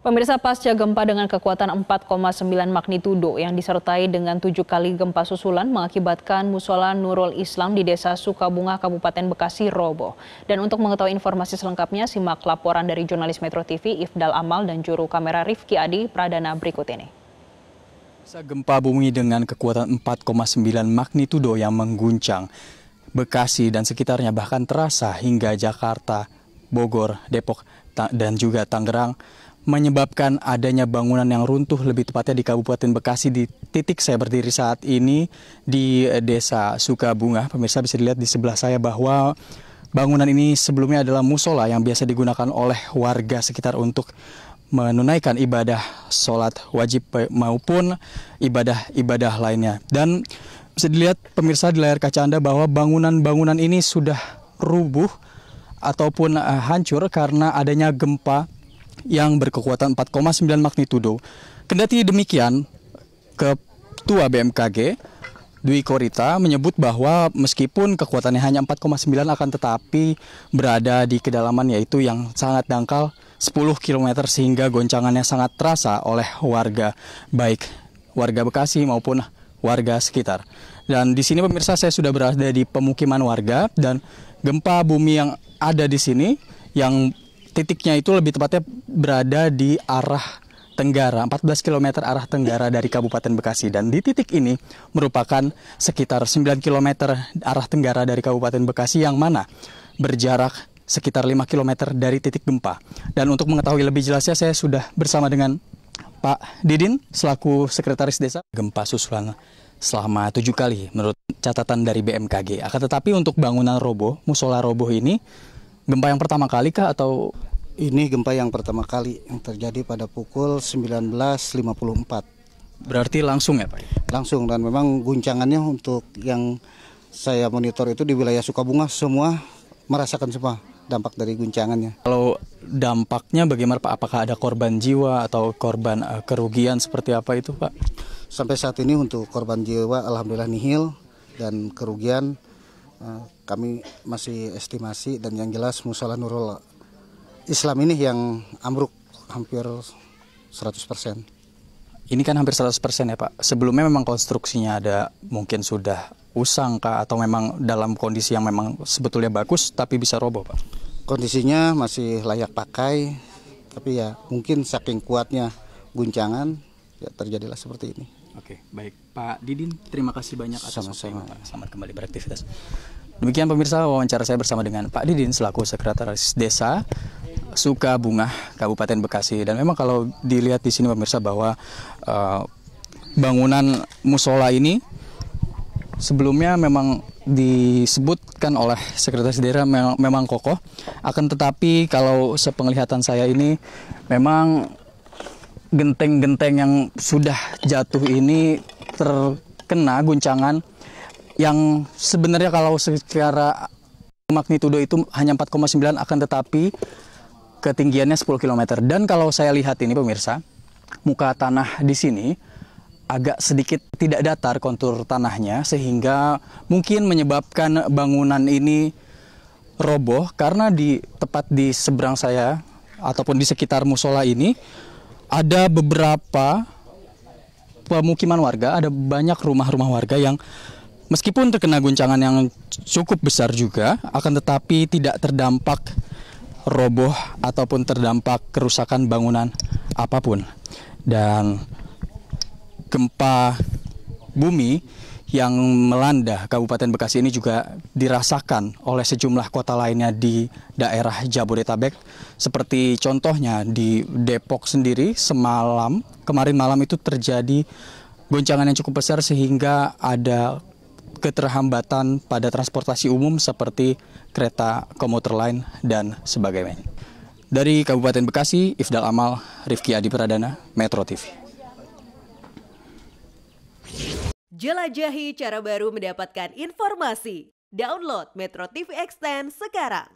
Pemirsa, pasca gempa dengan kekuatan 4,9 magnitudo yang disertai dengan 7 kali gempa susulan mengakibatkan musola Nurul Islam di Desa Sukabunga, Kabupaten Bekasi roboh. Dan untuk mengetahui informasi selengkapnya, simak laporan dari jurnalis Metro TV Ifdal Amal dan juru kamera Rifki Adi Pradana berikut ini. Gempa bumi dengan kekuatan 4,9 magnitudo yang mengguncang Bekasi dan sekitarnya bahkan terasa hingga Jakarta, Bogor, Depok, dan juga Tangerang, menyebabkan adanya bangunan yang runtuh, lebih tepatnya di Kabupaten Bekasi. Di titik saya berdiri saat ini di Desa Sukabunga, pemirsa bisa dilihat di sebelah saya bahwa bangunan ini sebelumnya adalah musola yang biasa digunakan oleh warga sekitar untuk menunaikan ibadah sholat wajib maupun ibadah-ibadah lainnya. Dan bisa dilihat pemirsa di layar kaca Anda bahwa bangunan-bangunan ini sudah rubuh ataupun hancur karena adanya gempa yang berkekuatan 4,9 magnitudo. Kendati demikian, Ketua BMKG Dwi Korita menyebut bahwa meskipun kekuatannya hanya 4,9 akan tetapi berada di kedalaman yaitu yang sangat dangkal 10 km sehingga goncangannya sangat terasa oleh warga, baik warga Bekasi maupun warga sekitar. Dan di sini pemirsa, saya sudah berada di pemukiman warga dan gempa bumi yang ada di sini yang titiknya itu lebih tepatnya berada di arah tenggara, 14 km arah tenggara dari Kabupaten Bekasi. Dan di titik ini merupakan sekitar 9 km arah tenggara dari Kabupaten Bekasi yang mana berjarak sekitar 5 km dari titik gempa. Dan untuk mengetahui lebih jelasnya saya sudah bersama dengan Pak Didin selaku Sekretaris Desa. Gempa susulan selama 7 kali menurut catatan dari BMKG. Akan tetapi untuk bangunan roboh, musola roboh ini gempa yang pertama kali kah atau? Ini gempa yang pertama kali yang terjadi pada pukul 19.54. Berarti langsung ya Pak? Langsung, dan memang guncangannya untuk yang saya monitor itu di wilayah Sukabunga semua merasakan semua dampak dari guncangannya. Kalau dampaknya bagaimana Pak? Apakah ada korban jiwa atau korban kerugian seperti apa itu Pak? Sampai saat ini untuk korban jiwa alhamdulillah nihil, dan kerugian kami masih estimasi, dan yang jelas musola Nurul Islam ini yang ambruk hampir 100%. Ini kan hampir 100% ya Pak. Sebelumnya memang konstruksinya ada mungkin sudah usang kah atau memang dalam kondisi yang memang sebetulnya bagus tapi bisa roboh Pak? Kondisinya masih layak pakai, tapi ya mungkin saking kuatnya guncangan ya terjadilah seperti ini. Oke, baik Pak Didin, terima kasih banyak atas Sama-sama. Pak. Selamat kembali beraktivitas. Demikian pemirsa wawancara saya bersama dengan Pak Didin selaku Sekretaris Desa Sukabunga, Kabupaten Bekasi. Dan memang kalau dilihat di sini pemirsa bahwa bangunan musola ini sebelumnya memang disebutkan oleh Sekretaris Daerah memang kokoh. Akan tetapi kalau sepenglihatan saya ini memang genteng-genteng yang sudah jatuh ini terkena guncangan yang sebenarnya kalau secara magnitudo itu hanya 4,9 akan tetapi ketinggiannya 10 km. Dan kalau saya lihat ini pemirsa, muka tanah di sini agak sedikit tidak datar kontur tanahnya sehingga mungkin menyebabkan bangunan ini roboh karena tepat di seberang saya ataupun di sekitar musola ini ada beberapa pemukiman warga, ada banyak rumah-rumah warga yang meskipun terkena guncangan yang cukup besar juga akan tetapi tidak terdampak roboh ataupun terdampak kerusakan bangunan apapun. Dan gempa bumi yang melanda Kabupaten Bekasi ini juga dirasakan oleh sejumlah kota lainnya di daerah Jabodetabek. Seperti contohnya di Depok sendiri kemarin malam itu terjadi goncangan yang cukup besar sehingga ada keterhambatan pada transportasi umum seperti kereta komuter lain dan sebagainya. Dari Kabupaten Bekasi, Ifdal Amal, Rifki Adi Pradana, Metro TV. Jelajahi cara baru mendapatkan informasi. Download Metro TV Extend sekarang.